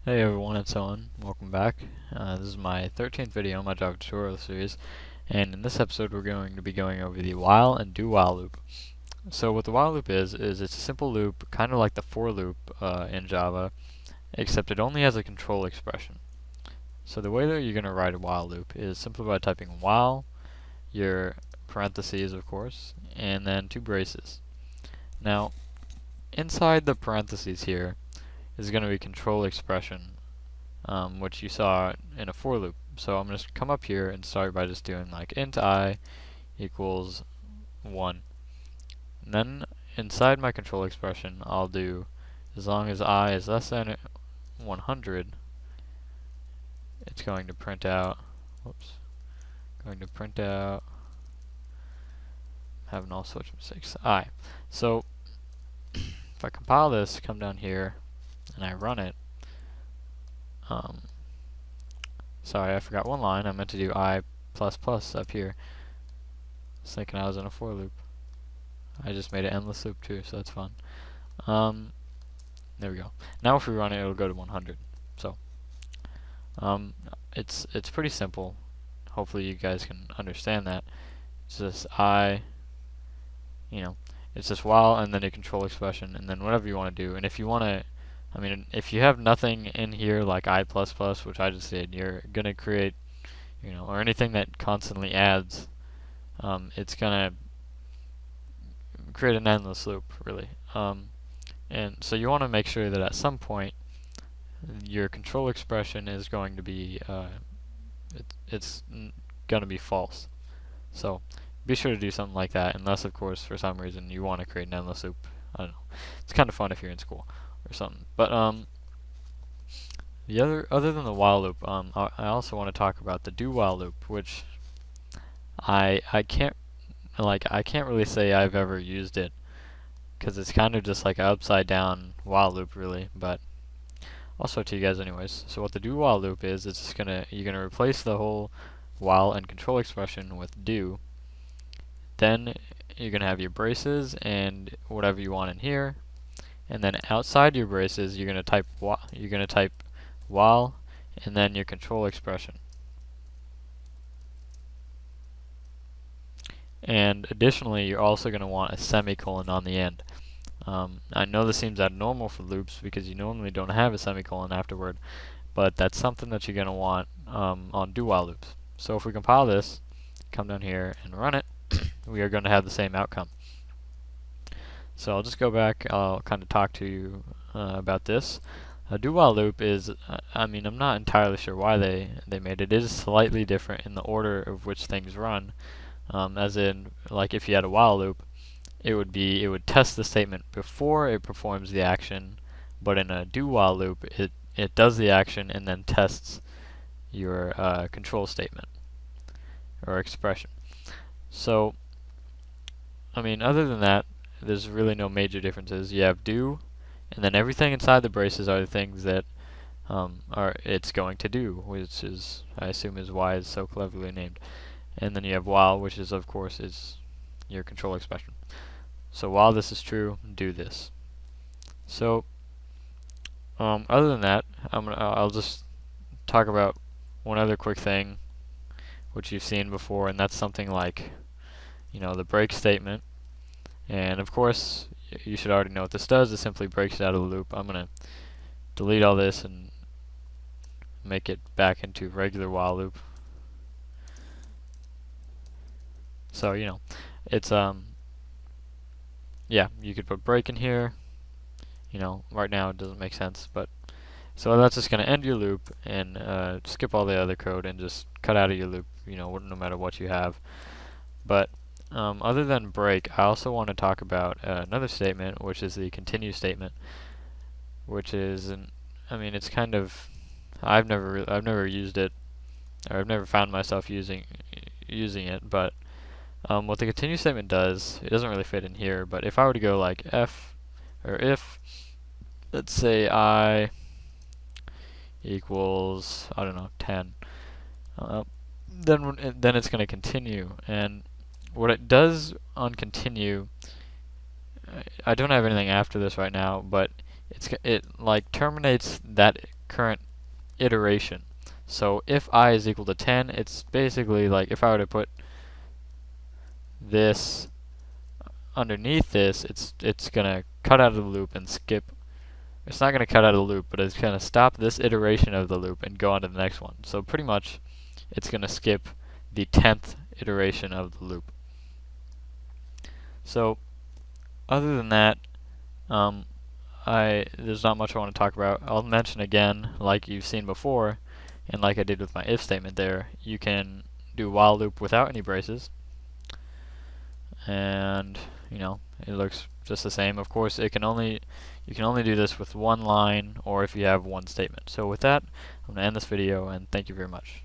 Hey everyone, it's Owen. Welcome back. This is my 13th video in my Java tutorial series, and in this episode we're going to be going over the while and do-while loop. So what the while loop is it's a simple loop, kind of like the for loop in Java, except it only has a control expression. So the way that you're going to write a while loop is simply by typing while, your parentheses of course, and then two braces. Now, inside the parentheses here is going to be control expression, which you saw in a for loop. So I'm going to come up here and start by just doing like int I equals 1. And then inside my control expression I'll do, as long as I is less than 100, it's going to print out, having all sorts of mistakes, I. So if I compile this, come down here, and I run it, sorry, I forgot one line. I meant to do I++ up here. I was thinking I was in a for loop. I just made an endless loop too, so that's fun. There we go. Now if we run it, it'll go to 100. So, it's pretty simple. Hopefully you guys can understand that. It's just it's just while and then a control expression, and then whatever you want to do. And if you want to, if you have nothing in here like I++, which I just did, you're gonna create, or anything that constantly adds, it's gonna create an endless loop, really. And so you want to make sure that at some point your control expression is going to be it's going to be false. So be sure to do something like that, unless of course for some reason you want to create an endless loop. I don't know. It's kind of fun if you're in school or something. But the other than the while loop, I also want to talk about the do-while loop, which I can't really say I've ever used it, because it's kind of just like an upside down while loop really, but I'll show it to you guys anyways. So what the do while loop is, it's just you're gonna replace the whole while and control expression with do. Then you're gonna have your braces and whatever you want in here, and then outside your braces you're gonna type while and then your control expression. And additionally, you're also going to want a semicolon on the end. I know this seems abnormal for loops because you normally don't have a semicolon afterward, but that's something that you're going to want on do-while loops. So if we compile this, come down here and run it, we are going to have the same outcome. So I'll just go back, I'll kind of talk to you about this. A do-while loop is, I'm not entirely sure why they made it. It is slightly different in the order of which things run. As in, like if you had a while loop, it would test the statement before it performs the action, but in a do-while loop, it does the action and then tests your control statement or expression. So, other than that, there's really no major differences. You have do, and then everything inside the braces are the things that it's going to do, which is, I assume, is why it's so cleverly named. And then you have while, which is of course is your control expression. So while this is true, do this. So other than that, I'll just talk about one other quick thing, which you've seen before, and that's something like, the break statement. And of course, you should already know what this does. It simply breaks it out of the loop. I'm gonna delete all this and make it back into regular while loop. So, it's, yeah, you could put break in here. Right now it doesn't make sense, but, so that's just going to end your loop and skip all the other code and just cut out of your loop, no matter what you have. But, other than break, I also want to talk about another statement, which is the continue statement, which is, it's kind of, I've never used it, or I've never found myself using it, but what the continue statement does, it doesn't really fit in here, but if I were to go like if, let's say I equals, I don't know, 10, then it's going to continue. And what it does on continue, I don't have anything after this right now, but it like terminates that current iteration. So if I is equal to 10, it's basically like if I were to put this underneath this, it's gonna cut out of the loop and skip. It's not gonna cut out of the loop, but it's gonna stop this iteration of the loop and go on to the next one. So pretty much, it's gonna skip the 10th iteration of the loop. So other than that, there's not much I want to talk about. I'll mention again, like you've seen before, and like I did with my if statement there, you can do while loop without any braces, and you know it looks just the same. Of course, you can only do this with one line or if you have one statement. So with that, I'm going to end this video, and thank you very much.